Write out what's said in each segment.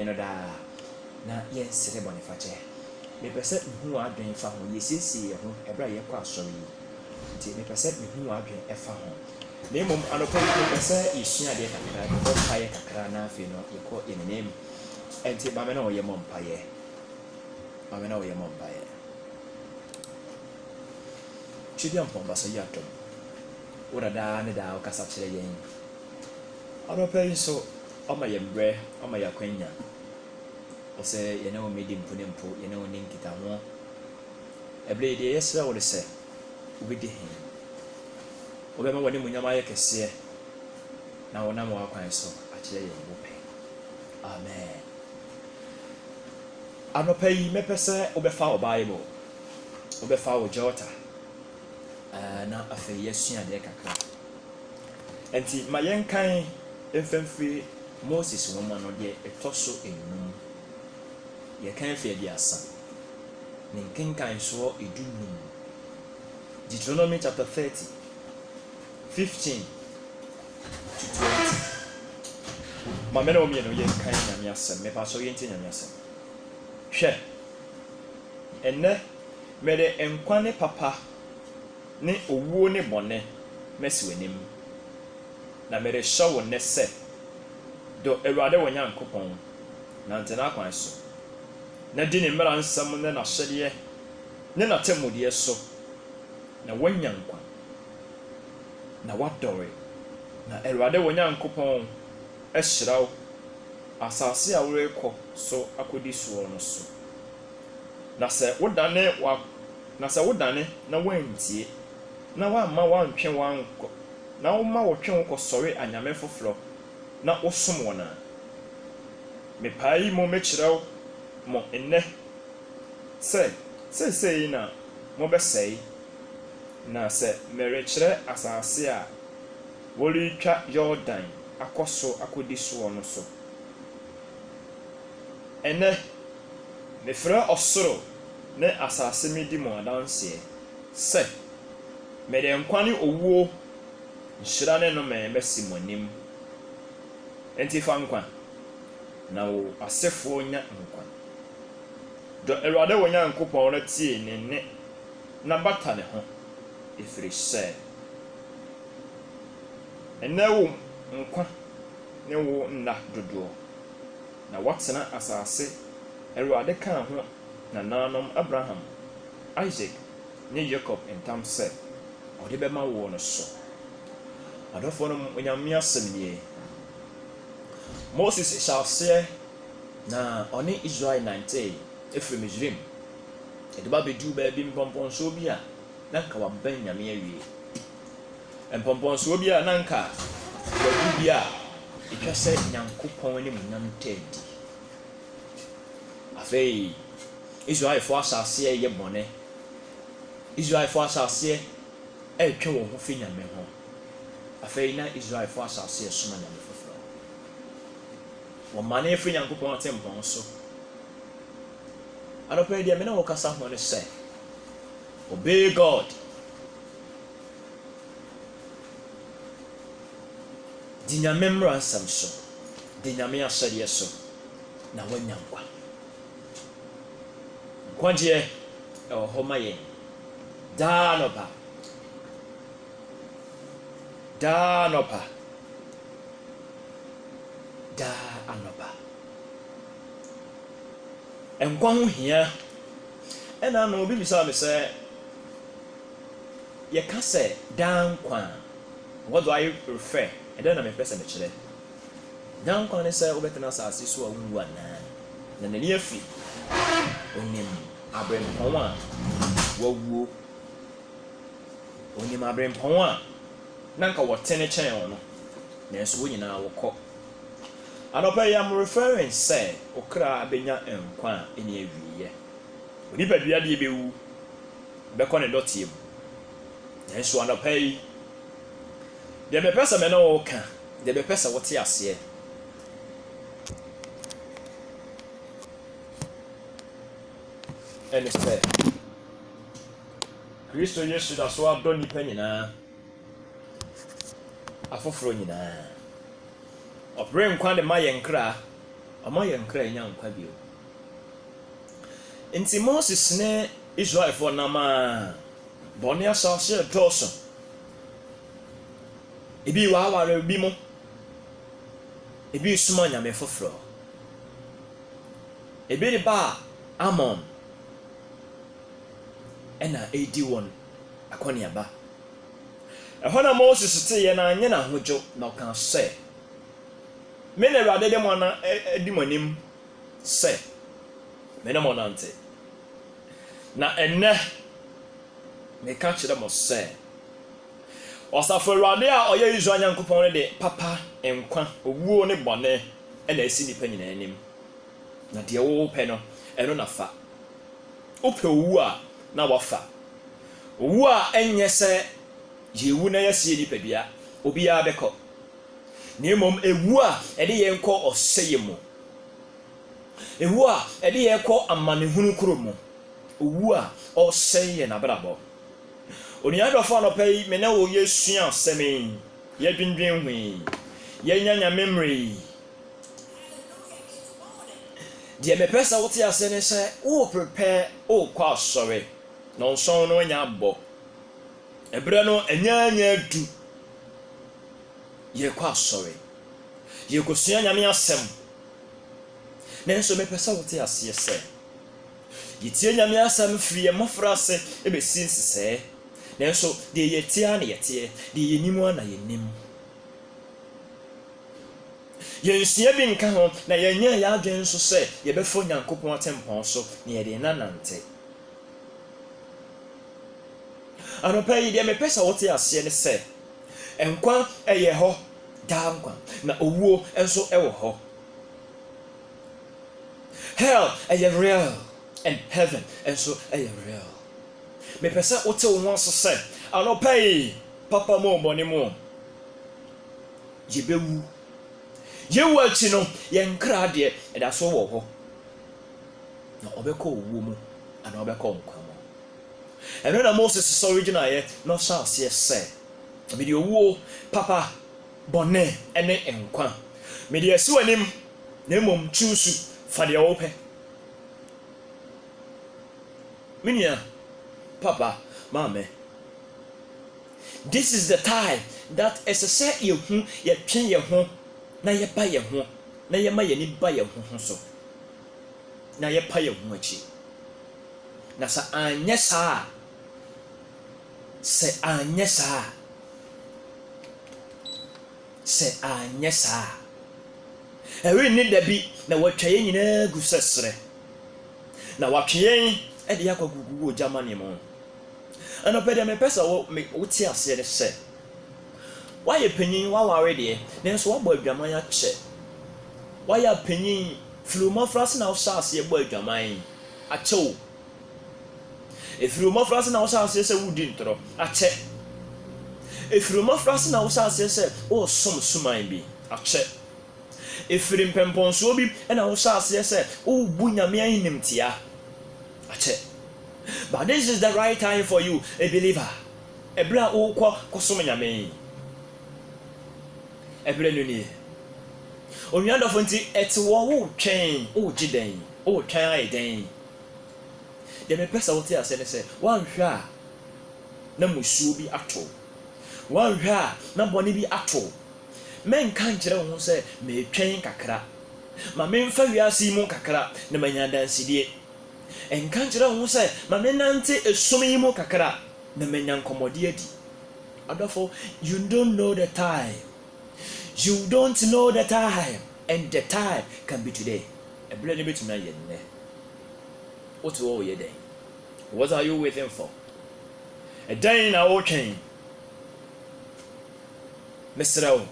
no da na yɛnsere bɔnefakyɛ mepɛ sɛ mehu adwene fa ho yɛsiesie ho ɛberɛ a yɛkɔ asɔre yi nti mepɛ sɛ mehu adwene ɛfa ho na mmom anɔpa yi mepɛ sɛ yɛsua adeɛ kakra yɛbɔ mpaeɛ kakra na afei no yɛkɔ yɛnenem ɛnti mame na wɔyɛ mmɔ mpaeɛ twɛdeɛ mpɔmba so yi atɔm wo dadaa ne daa wokasa kyerɛ yɛn anɔpa yi nso ɔma yɛ mbrɛ ɔma yɛ akwanya ɔsɛ yɛne wo medi mpo ne mpo yɛne wo ne nkita ho ɛberɛ yi deɛ yɛsrɛ wo de sɛ wobɛdi hen wobɛma w'ane munyam ayɛ kɛseɛ na wonam w'akwan so akyerɛ yɛn wo pɛ amen anɔpa yi mɛpɛ sɛ wobɛfa wo bible wobɛfa wo jota na afei yɛsua adeɛ kakra ɛnti ma yɛnkan mfamfiri Moses nwoma no deɛ ɛtɔ so enum yɛkan fi aduasa ne nkenkansoɔ edunum Deuteronomy chapter 30 15 to 20 ma mena omi no yɛnkan nyame asɛm mepa so yɛntie nyame asɛm hwɛ ɛnɛ mede nkwa ne papa ne owuo ne bɔne mɛsi w'anim na mede hyɛ wo nnɛ sɛ do Awurade wɔ Nyankopɔn nante n'akwan so na di ne mmara nsɛm ne n'ahyɛdeɛ ne n'atemmudeɛ so na woanya nkwa na wadɔre na Awurade wɔ Nyankopɔn ahyira wo asase a worekɔ so akɔdi soɔ no so na sɛ wodane na woantie na woamma woantwe wankɔ na woma wotwe wo kɔsɔre anyame foforɔ na wosom wɔn a mepae mo mɛkyerɛ wo mo nnɛ sɛ seesei na mobɛsɛe na sɛ merekyerɛ asase a wɔretwa Yordan akɔ so akɔdi soɔ no so ɛnɛ mefrɛ ɔsoro ne asase medi mo adanseɛ sɛ mede nkwa ne owuo nhyira ne nnome bɛsi mo anim enti fa nkwa na wo asefoɔ nya nkwa dɔ Awurade wɔ Nyankopɔn no tie ne nne na bata ne ho ɛfiri sɛ ɛnɛ wo nkwa ne wo nna dodoɔ na watena asase Awurade kaa ho na nanom Abraham, Isaac ne Jacob ntam sɛ ɔde bɛma wo no so adɔfoɔ no onyame asɛm nie Moses hyɛ aseɛ na ɔne Israel 19 ɛfiri Misraim ɛde ba bɛduru baabi mpɔmpɔnsoɔ bi a na nka wabɛn nyame awie mpɔmpɔnsoɔ bi a na nka wadu bi a ɛtwa sɛ Nyankopɔn ne munyam tadi afei Israelfoɔ ahyɛ aseɛ yɛ bɔne Israelfoɔ ahyɛ aseɛ ɛretwa wɔn ho fi nyame ho afei na Israelfoɔ ahyɛ aseɛ soma nyame foforɔ wɔmane afiri Nyankopɔn atempɔn so anɔpa yi deɛ me na wɔkasa ho no sɛ obey God di nyame mmara nsɛm so di nyame ahyɛdeɛ so na woanya nkwa nkwagyeɛ ɛwɔ hɔ ma yɛn daa nɔpa daa anɔpa nkwa ho hia ɛna no obi bisa me sɛ yɛka sɛ daa nkwa what do I refer ɛdɛn na mepɛ sɛ mekyerɛ daa nkwa ne sɛ wobɛtena asase so a wonwu anaa na n'ani afi onim abrɛmpɔn a wawuo onim abrɛmpɔn a na nka wɔtene kyɛn wɔn no nanso wɔn nyinaa wɔkɔ anɔpa yi am referring sɛ okra abɛnya nkwa a ɛne awieɛ onipadua deɛ bɛwu bɛkɔ ne dɔteɛ mu nanso anɔpa yi deɛ bɛpɛ sɛ mɛ na wɔka deɛ bɛpɛ sɛ wɔte aseɛ ɛne sɛ Kristo Yesu da so adɔ nipa nyinaa afoforɔ nyinaa ɔpere nkwa de ma yɛn kra ama yɛ nkra nya nkwa bio nti Moses ne Israel for nama bɔne asase dɔɔso ebi waaware bi mo ebi suma nyame foforo ebi ne ba Amon ɛna edi won akɔneaba ɛhɔ na Moses te yɛ na anya na hodwo na ɔka sɛ me na Awurade de mo na edi mo anim sɛ me na mo nante na ɛnɛ me ka kyerɛ mo sɛ ɔsafo Awurade a ɔyɛ Israel Nyankopɔn ne de papa nkwa owuo ne bɔne ɛna esi nipa nyinaa anim na deɛ wo pɛ no ɛno na fa wopɛ owu a na wafa owu a ɛnyɛ sɛ yewu na yɛsie nipadua obiara bɛkɔ na mmom ewu a ɛde yɛn kɔ ɔsɛyɛ mu ewu a ɛde yɛn kɔ amanehunu kuro mu owu a ɔsɛe yɛn abrabɔ oniadɔfo anɔpɛ yi me na wo yɛsua asɛm yi yɛdwendwen hwee yɛnya nyame mmere deɛ mepɛ sɛ wote ase ne sɛ wo prepare wo kɔ asɔre na nsɔn no anya abɔ ɛberɛ no anya du yɛkɔ asɔre yɛkɔsua nyame asɛm nanso mepɛ sɛ wote aseɛ sɛ yɛtie nyame asɛm firi yɛ mmɔfra ase ɛbɛsi nsesɛɛ nanso deɛ yɛtie a na yɛteɛ deɛ yɛnim a na yɛnim yɛnsua bi nka ho na yɛnyɛ yɛadwen nso sɛ yɛbɛfo Nyankopɔn atempɔn so na yɛde nanante anɔpɛ yi deɛ mepɛ sɛ wote aseɛ ne sɛ nkwa ɛyɛ hɔ daa nkwa na owuo nso ɛwɔ hɔ hell ɛyɛ real and heaven nso ɛyɛ real mepɛ sɛ wote wo ho so sɛ anɔpɛ yi papa mu bɔne mu yɛbɛwu yɛwu akyi no yɛn nkra deɛ ɛda so wɔ hɔ na ɔbɛkɔ owuo mu ana ɔbɛkɔ nkwa mu ɛno na Moses sɔre gyinaeɛ na ɔhyɛ aseɛ sɛ mede owuo papa bɔne ɛne nkwa mede asi w'anim na mmom choose fa deɛ wopɛ menua papa maame this is the time that ɛsɛ sɛ yɛhu yɛtwe yɛn ho na yɛba yɛn ho na yɛma yɛn ani ba yɛn ho so na yɛpa yɛn ho akyi na sɛ anyɛ saa sɛ anyɛ saa ɛrenni da bi na wɔatwa yɛn nyinaa gu sɛ serɛ na wɔatwe yɛn ɛde yɛ akɔgugu wɔ Germany mu anɔpɛ deɛ mepɛ sɛ wote aseɛ ne sɛ woayɛ panyin woaware deɛ nanso woabɔ adwaman akyɛ woayɛ panyin firi mmɔfra se na wohyɛ aseɛ bɔ adwaman akyɛ wo ɛfiri mmɔfra se na wohyɛ aseɛ sɛ wodi ntorɔ akyɛ ɛfiri mmɔfra se na wohyɛ aseɛ sɛ woresom suman bi akyɛ ɛfiri mpɛmpɔnsoɔ bi ɛna wohyɛ aseɛ sɛ worebu nyame animtia akyɛ but this is the right time for you a believer ɛberɛ a wokɔ kɔsom nyame ɛberɛ no nie onuadɔfo nti ɛte wɔ wotwɛn wogye dɛn wotwɛn ayɛ dɛn deɛ mepɛ sɛ wote asɛ ne sɛ woanhwɛ a na musuo bi ato woanhwɛ a na bɔne bi ato menka nkyerɛ wo ho sɛ metwɛn kakra ma memfa wiase yi mu kakra na manya dansidie ɛnka nkyerɛ wo ho sɛ ma menante esom yi mu kakra na manya nkɔmmɔde adi adɔfo you don't know the time and the time can be today ɛberɛ no bɛtumi ayɛ nnɛ wote wɔ woyɛ dɛn what are you waiting for ɛdɛn na wotwɛn mesrɛ wo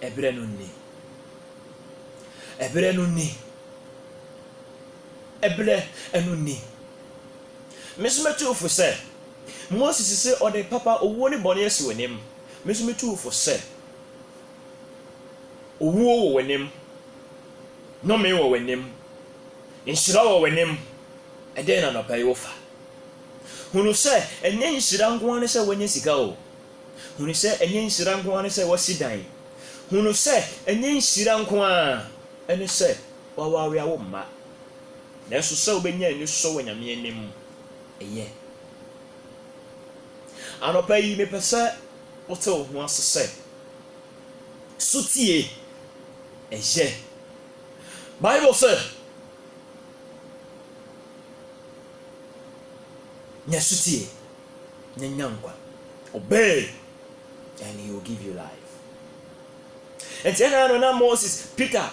ɛberɛ no nni ɛberɛ ɛno nni meso mɛtuufo sɛ Moses sɛ ɔde papa owuo ne bɔne asi w'anim meso mɛtuufo sɛ owuo wɔ w'anim nnome wɔ w'anim nhyira wɔ w'anim ɛdɛn na nɔpa yi wofa hunu sɛ ɛnyɛ nhyira nko ara ne sɛ wɔnyɛ sika o hunu sɛ ɛnyɛ nhyira nko ara ne sɛ wɔsi dan hunu sɛ ɛnyɛ nhyira nko ara ɛne sɛ wawawe awo mma nanso sɛ wobɛnya ani so wɔ Nyame anim ɛyɛ anɔpa yi mepɛ sɛ wote wo ho ase sɛ sotie ɛyɛ Bible sɛ nya sotie nya nkwa obey and he will give you life. And then na Moses, Peter,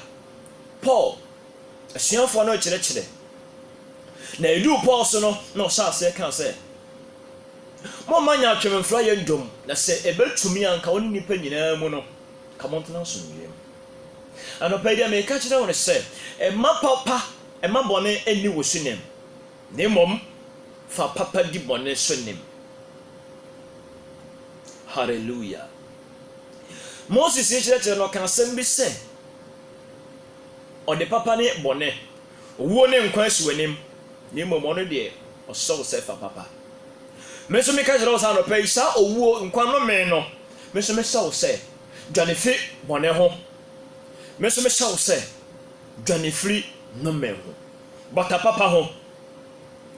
Paul, asuafoɔ no kyerɛkyerɛ na edu Paul so no na ɔhyɛ ase ka sɛ mo manya atwemfra yɛ ndom na sɛ ebetumi anka wɔn nipa nyinaa mu no ka mo ntena so nwiem anɔpa yi me ka kyerɛ wɔn sɛ ɛma papa ɛma bɔne ani wɔ so nem ne mmom fa papa di bɔne so nem. Hallelujah. Moses yɛkyerɛkyerɛ no ɔka asɛm bi sɛ ɔde papa ne bɔne owuo ne nkwa asi w'anim ne mmom ɔno deɛ ɔsɔ wo sɛ fa papa. Me nso meka kyerɛ wo sɛ anɔpa yi saa owuo nkwa no me no me nso mehyɛ wo sɛ dwane fi bɔne ho me nso mehyɛ wo sɛ dwane firi nnome ho bɔta papa ho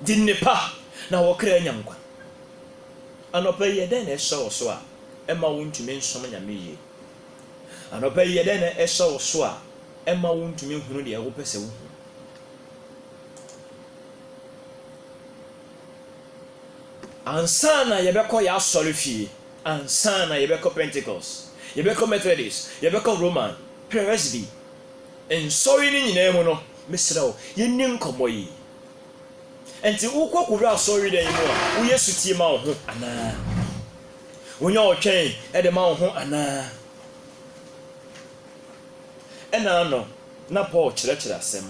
di nnipa na wɔkra anya nkwa. Anɔpa yi yɛdɛn na ɛhyɛ wo so a ɛma wo ntumi nsom Nyame yie. Anɔpa yi yɛdɛn na ɛhyɛ wo so a ɛma wo ntumi hunu deɛ wopɛ sɛ wo hu. Ansa na yɛbɛkɔ yɛ asɔre fie, ansa na yɛbɛkɔ Pentecost, yɛbɛkɔ Methodist, yɛbɛkɔ Roman, Presby, nsɔre ne nyinaa mu no mesrɛ wo yɛnni nkɔmmɔ yi. Enti wokɔ kowura asɔre dan mu a woyɛ sutie ma wo ho anaa wonya ɔtwɛn ɛde ma wo ho anaa ɛna no na Paul kyerɛkyerɛ asɛm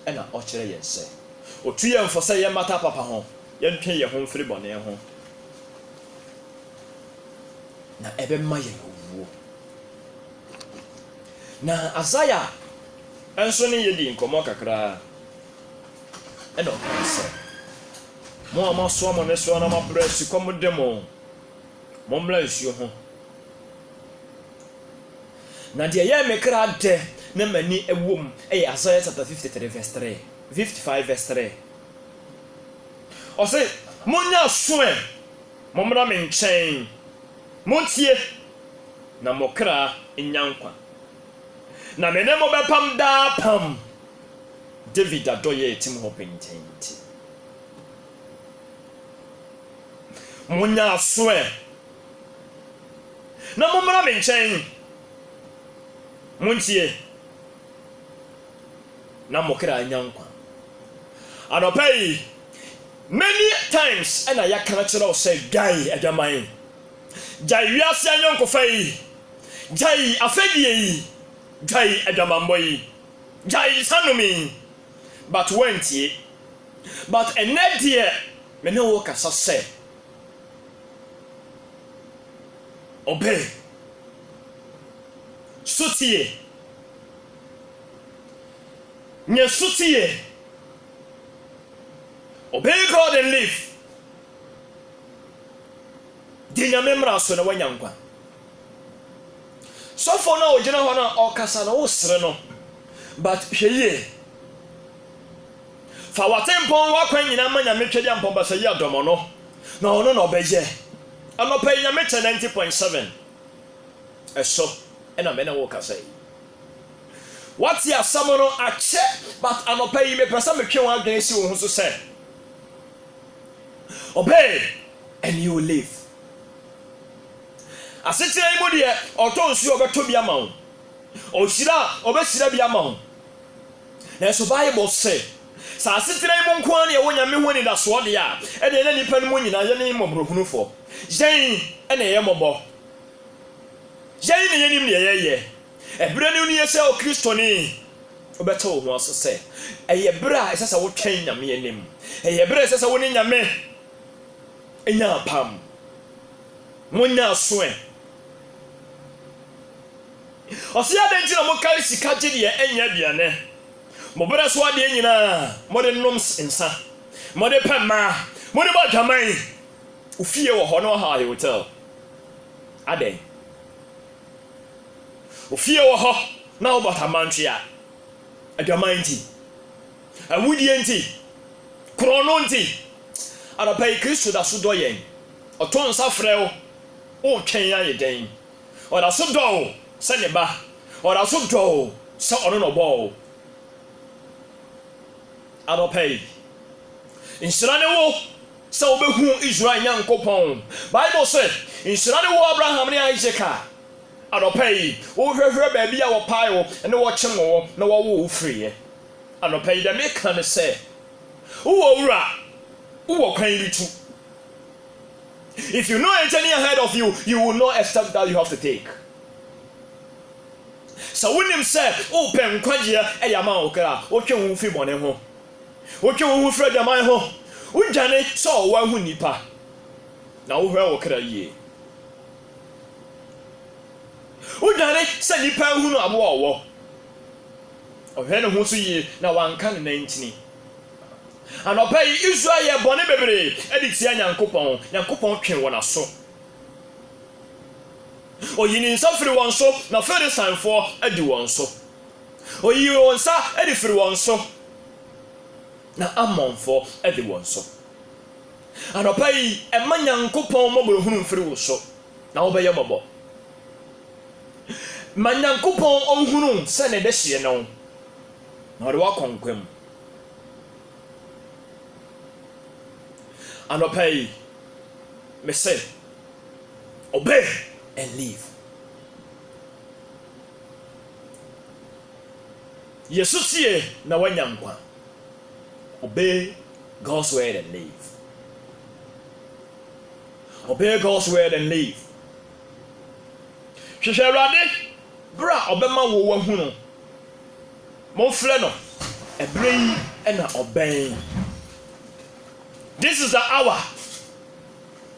ɛna ɔkyerɛ yɛn sɛ otu yɛn fɔ sɛ yɛmmata papa ho yɛntwe yɛn ho mfiri bɔne ho na ɛbɛma yɛn owuo. Na Isaiah ɛnso ne yɛdi nkɔmmɔ kakraa ɛna ɔka sɛ mo a moasoa mo ne soa na moabrɛ sikɔm de mo mommra nsuo ho na deɛ yɛ me kra dɛ na m'ani ɛwom ɛyɛ Isaiah chapter 53 verse 3 55 verse 3 ɔsɛ monya asoɛ mommra me nkyɛn montie na mo kra nya nkwa na me ne mo bɛpam daa pam David adɔyɛ etim hɔ pententi monya asoɛ na mommra me nkyɛn montie na mo kra nya nkwa. Anɔpa yi many times ɛna yɛaka kyerɛ wo sɛ gyae adwaman gyae wiase anyɔnkofa yi gyae afɛdie yi gyae adwamanbɔ yi gyae sanomi but wentie but ɛnɛ deɛ me ne wo kasa sɛ obey sotie nye sotie obey God and live di Nyame mmara so na wanya nkwa. Sɔfo na ogyina hɔ na ɔkasa na wosere no but hwɛ yie fa watempɔn wakwan nyina ma Nyame twɛde ampɔn basa yi adɔmɔ no na ɔno na ɔbɛyɛ. Anɔpa yi Nyame kyɛ 90.7 ɛso ɛna mɛ na wo kasa yi wati asɛm no akyɛ but anɔpa yi mepɛ sɛ metwe wɔn adwene si wo ho so sɛ obey and you will live. Asekyerɛ yi mu deɛ ɔtɔ nsuo ɔbɛtɔ bi ama wo ɔhyira ɔbɛhyira bi ama wo nanso Bible sɛ sɛ asekyerɛ yi mu nko ara ne ɛwɔ Nyame ho anidasoɔ deɛ a ɛdeɛ na nnipa no mu nyinaa yɛ ne mmɔborɔhunufoɔ yɛn ɛna ɛyɛ mmɔbɔ yɛn ne yɛnim deɛ yɛyɛ ɛberɛ no ne yɛ sɛ ɔkristoni wobɛtɛ wo ho ase sɛ ɛyɛ berɛ a ɛsɛ sɛ wotwɛn Nyame anim ɛyɛ berɛ a ɛsɛ sɛ wo ne Nyame ɛnya apam monya asoɛ. Ɔsɛ adɛn nti na mokae sika gye deɛ ɛnyɛ aduane mɔberɛ so adeɛ nyinaa mode nom nsa mode pɛ mmaa mode bɔ adwaman ofie wɔ hɔ na ɔha hotel adɛn ofie wɔ hɔ na wobata mantwea aduaman nti awudie nti krono nti anapa yi Kristo da so dɔ yɛn ɔtɔ nsa frɛ wo twɛn ayɛ den ɔda so dɔ wo sɛ ne ba ɔda so dɔ wo sɛ ɔno na ɔbɔ wo anapa yi nhyira ne wo sɛ wobɛhu Israel Nyankopɔn Bible sɛ nhyira ne wo Abraham ne Isaac anɔpa yi wohwehwɛ baabi a wɔpae wo ne wɔkye wo na wɔwo wo firiɛ anɔpa yi dɛm ka ne sɛ wowɔ wura wowɔ kwan bi tu if you know anything ahead of you you will know a step that you have to take sɛ wonim sɛ wopɛ nkwagyeɛ ɛyɛ ama wo kra wotwe wo fi bɔne ho wotwe wo ho firi adwaman ho wodwane sɛ ɔwɔ ahu nnipa na wohwɛ wo kra yie wodwane sɛ nnipa ahu no aboa ɔwɔ ɔhwɛ ne ho so yie na wanka ne nantini anɔpa yi Israel yɛ bɔne bebree ɛde tia Nyankopɔn twe wɔ n'aso oyi ne nsa firi wɔn so na Filistifoɔ adi wɔn so oyi wɔn nsa ɛde firi wɔn so na Amonfoɔ ɛde wɔn so anɔpa yi ɛma Nyankopɔn mmɔborɔhunu mfiri wo so na wobɛyɛ mmɔbɔ ma Nyankopɔn ɔnhunu sɛ ne dɛhyeɛ no na ɔde wakɔ nkwa mu anɔpa yi me say obey and live Yesu tie na wanya nkwa obey God's word and live obey God's word and live hwehwɛ Awurade bra ɔbɛma wo wahu no momfrɛ no ɛberɛ yi ɛna ɔbɛn this is the hour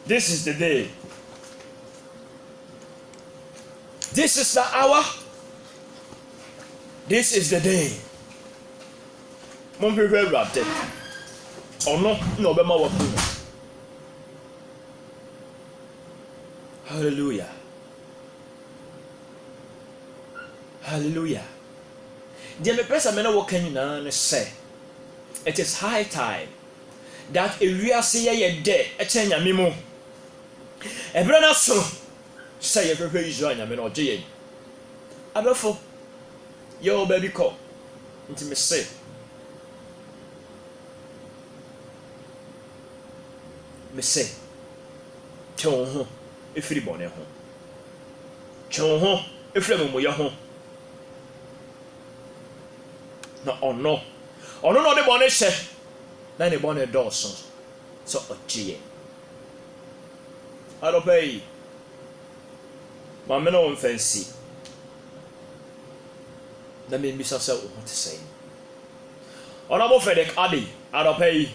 this is the day this is the hour this is the day momhwehwɛ Awurade ɔno na ɔbɛma wahu no hallelujah hallelujah deɛ mepɛ sɛ me ne wɔka nyinaa ne sɛ it is high time that ewiase yɛ dɛ ɛkyɛ Nyame mu ɛberɛ no so sɛ yɛhwehwɛ Israel Nyame no ɔgye yɛn abɛfo yɛwɔ baabi kɔ nti me se twe wo ho ɛfiri bɔne ho twe wo ho ɛfiri amumuyɛ ho na ɔno na ɔde bɔne hyɛ na ne bɔne dɔɔso sɛ ɔgye yɛn adɔpa yi ma me ne wo mfa nsi na membisa sɛ wo ho te sɛn Honorable Frederick Adi adɔpa yi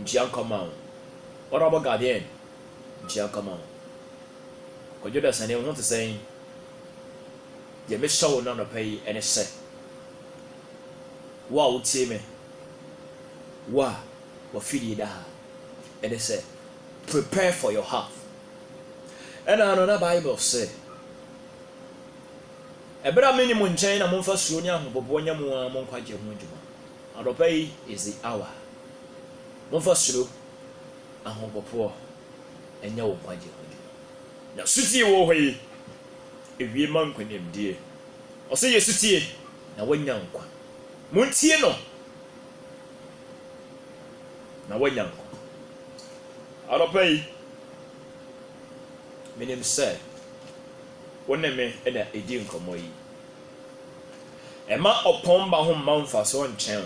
nkyia nkɔma wo Honorable Guardian nkyia nkɔma wo kɔdwo da sane wo ho te sɛn deɛ mehyɛ wo no anɔpa yi ɛne sɛ wo a wotie me wo a wafidie da ha ɛne sɛ prepare for your heart ɛna ano na Bible sɛ ɛberɛ a mene mo nkyɛn na momfa suro ne ahobɔbɔ nyɛ mo a monkwagye ho adwuma adɔpa yi is the hour momfa suro ahobɔbɔ ɛnyɛ wo nkwagye ho adwuma na sutie wɔ hɔ yi ewie ma nkwanimdie ɔsɛ yɛ sutie na wanya nkwa montie no na wanya nkwa adɔpa yi menim sɛ wo ne me ɛna ɛdi nkɔmmɔ yi ɛma ɔpɔn ba ho mma mfa so nkyɛn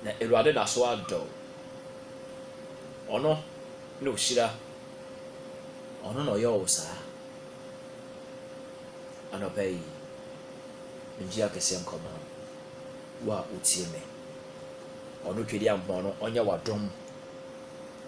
na Awurade da so adɔ ɔno na ɔhyira ɔno na ɔyɛ wo saa anɔpa yi megye akɛseɛ nkɔmmɔ wo a wotie me ɔno twɛdi ampɔn no ɔnyɛ w'adom